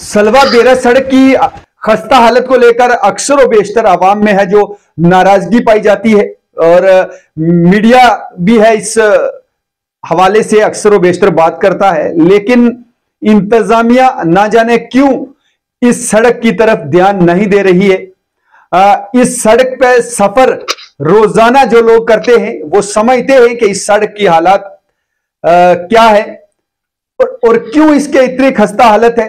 सलवा बेरा सड़क की खस्ता हालत को लेकर अक्सर व बेशतर आवाम में है जो नाराजगी पाई जाती है, और मीडिया भी है इस हवाले से अक्सर व बेशतर बात करता है, लेकिन इंतजामिया ना जाने क्यों इस सड़क की तरफ ध्यान नहीं दे रही है। इस सड़क पर सफर रोजाना जो लोग करते हैं वो समझते हैं कि इस सड़क की हालत क्या है और क्यों इसके इतनी खस्ता हालत है,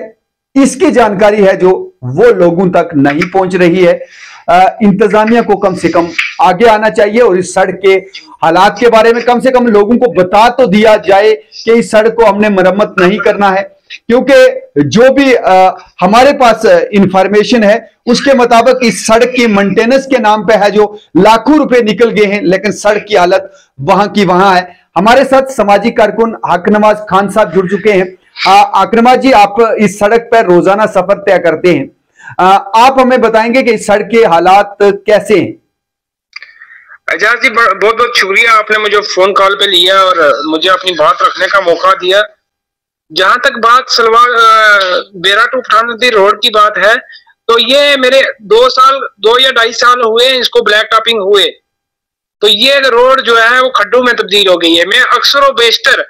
इसकी जानकारी है जो वो लोगों तक नहीं पहुंच रही है। इंतजामिया को कम से कम आगे आना चाहिए और इस सड़क के हालात के बारे में कम से कम लोगों को बता तो दिया जाए कि इस सड़क को हमने मरम्मत नहीं करना है, क्योंकि जो भी हमारे पास इंफॉर्मेशन है उसके मुताबिक इस सड़क की मेंटेनेंस के नाम पे है जो लाखों रुपए निकल गए हैं, लेकिन सड़क की हालत वहां की वहां है। हमारे साथ समाजी कारकुन आकनवाज खान साहब जुड़ चुके हैं। आकनवाज जी, आप इस सड़क पर रोजाना सफर तय करते हैं, आप हमें बताएंगे कि इस सड़क के हालात कैसे हैं? एजाज जी, बहुत बहुत शुक्रिया, आपने मुझे फोन कॉल पे लिया और मुझे अपनी बात रखने का मौका दिया। जहां तक बात सलवार बेरा टू पठानदी रोड की बात है, तो ये मेरे 2 या 2.5 साल हुए इसको ब्लैक टॉपिंग हुए, तो ये रोड जो है वो खड्डों में तब्दील हो गई है। मैं अक्सर व बेशतर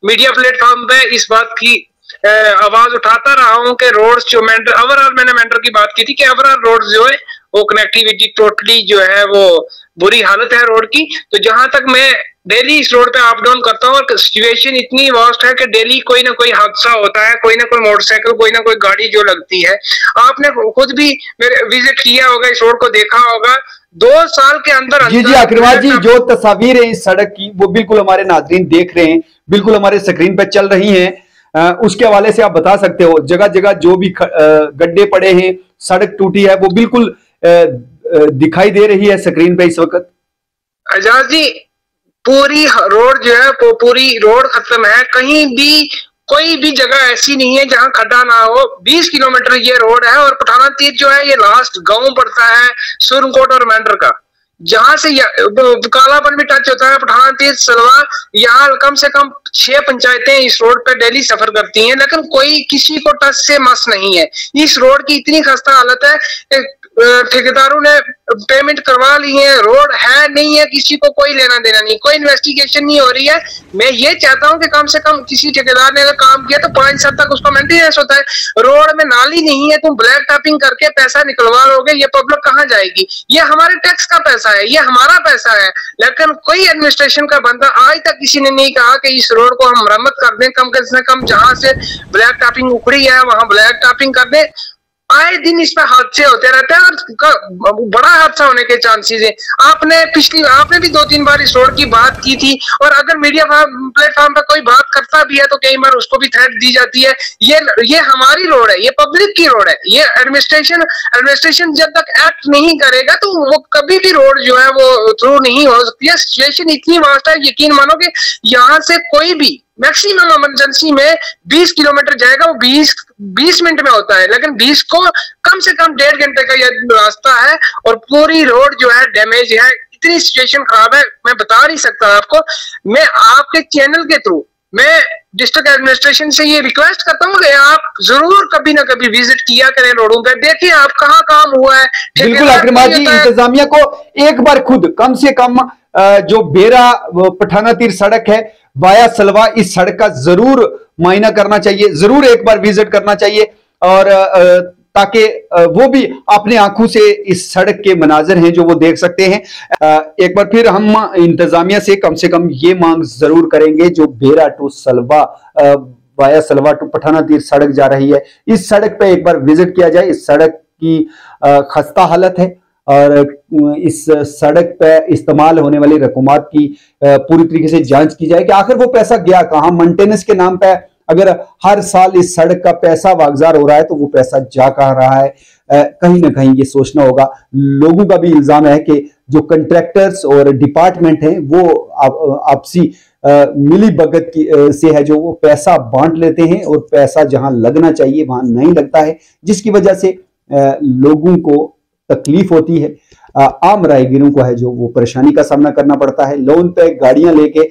मीडिया प्लेटफॉर्म पे इस बात की आवाज उठाता रहा हूं कि रोड जो ओवरऑल मैंने मेंटर की बात की थी कि ओवरऑल रोड जो है वो कनेक्टिविटी टोटली जो है वो बुरी हालत है रोड की। तो जहां तक मैं डेली इस रोड पे अप डाउन करता हूँ और सिचुएशन इतनी वास्ट है कि डेली कोई ना कोई हादसा होता है, कोई ना कोई मोटरसाइकिल, कोई ना कोई गाड़ी जो लगती है। आपने खुद भी मेरे विजिट किया होगा, इस रोड को देखा होगा। 2 साल के अंदर जी आकनवाज जी, जो तस्वीर है इस सड़क की वो बिल्कुल हमारे नाज़रीन देख रहे हैं, बिल्कुल हमारे स्क्रीन पर चल रही हैं। उसके हवाले से आप बता सकते हो, जगह जगह जो भी गड्ढे पड़े हैं, सड़क टूटी है, वो बिल्कुल दिखाई दे रही है स्क्रीन पे इस वक्त। एजाज जी, पूरी रोड जो है वो पूरी रोड खत्म है, कहीं भी कोई भी जगह ऐसी नहीं है जहां खड्डा ना हो। 20 किलोमीटर ये रोड है और पठाना तीर जो है ये लास्ट गांव पड़ता है सुरनकोट और मेंढर का, जहां से कालापन भी टच होता है। पठाना तीर सलवा, यहाँ कम से कम 6 पंचायतें इस रोड पे डेली सफर करती हैं, लेकिन कोई किसी को टच से मस नहीं है। इस रोड की इतनी खस्ता हालत है, ठेकेदारों ने पेमेंट करवा ली है, रोड है नहीं है, किसी को कोई लेना देना नहीं, कोई इन्वेस्टिगेशन नहीं हो रही है। मैं ये चाहता हूं कि कम से कम किसी ठेकेदार ने अगर काम किया तो 5 साल तक उसका मेंटेनेंस होता है। रोड में नाली नहीं है, तुम ब्लैक टॉपिंग करके पैसा निकलवा लोगे, ये पब्लिक कहाँ जाएगी? ये हमारे टैक्स का पैसा है, ये हमारा पैसा है, लेकिन कोई एडमिनिस्ट्रेशन का बंदा आज तक किसी ने नहीं कहा कि इस रोड को हम मरम्मत कर दें, कम से कम जहां से ब्लैक टॉपिंग उखड़ी है वहां ब्लैक टॉपिंग कर दें। आए दिन इसमें हादसे होते रहते हैं और बड़ा हादसा होने के चांसेस है। आपने भी 2-3 बार इस रोड की बात की थी, और अगर मीडिया प्लेटफॉर्म पर कोई बात करता भी है तो कई बार उसको भी थ्रेट दी जाती है। ये हमारी रोड है, ये पब्लिक की रोड है, ये एडमिनिस्ट्रेशन जब तक एक्ट नहीं करेगा तो वो कभी भी रोड जो है वो थ्रू नहीं हो सकती है। सिचुएशन इतनी वास्ट है, यकीन मानो कि यहाँ से कोई भी मैक्सिमम इमरजेंसी में 20 किलोमीटर जाएगा, वो 20 मिनट में होता है, लेकिन 20 को कम से कम 1.5 घंटे का यह रास्ता है और पूरी रोड जो है डैमेज है। इतनी सिचुएशन खराब है, मैं बता नहीं सकता आपको। मैं आपके चैनल के थ्रू मैं डिस्ट्रिक्ट एडमिनिस्ट्रेशन से ये रिक्वेस्ट करता हूँ कि आप जरूर कभी ना कभी विजिट किया करें रोडों पे, देखिए आप कहाँ काम हुआ है। बिल्कुल आकनवाज जी, इंतजामिया को एक बार खुद कम से कम जो बेरा पठाना तीर सड़क है वाया सलवा, इस सड़क का जरूर मायना करना चाहिए, जरूर एक बार विजिट करना चाहिए, और ताकि वो भी अपने आंखों से इस सड़क के मनाजर हैं जो वो देख सकते हैं। एक बार फिर हम इंतजामिया से कम ये मांग जरूर करेंगे, जो Bera to Salwa via Salwa to Pathana तीर सड़क जा रही है, इस सड़क पे एक बार विजिट किया जाए। इस सड़क की खस्ता हालत है और इस सड़क पे इस्तेमाल होने वाली रकूमात की पूरी तरीके से जांच की जाए कि आखिर वो पैसा गया कहाँ। मेंटेनेंस के नाम पे अगर हर साल इस सड़क का पैसा वागजार हो रहा है तो वो पैसा जा कहाँ रहा है? कहीं ना कहीं ये सोचना होगा। लोगों का भी इल्जाम है कि जो कंट्रैक्टर्स और डिपार्टमेंट हैं वो आपसी मिली भगत से है, जो वो पैसा बांट लेते हैं और पैसा जहां लगना चाहिए वहां नहीं लगता है, जिसकी वजह से लोगों को तकलीफ होती है। आम राहगीरों को है जो वो परेशानी का सामना करना पड़ता है। लोन पे गाड़ियां लेके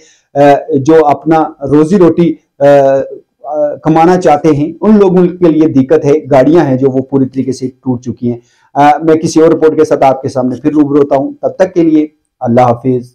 जो अपना रोजी रोटी कमाना चाहते हैं उन लोगों के लिए दिक्कत है। गाड़ियां हैं जो वो पूरी तरीके से टूट चुकी हैं। मैं किसी और रिपोर्ट के साथ आपके सामने फिर रूबरू होता हूं, तब तक के लिए अल्लाह हाफिज।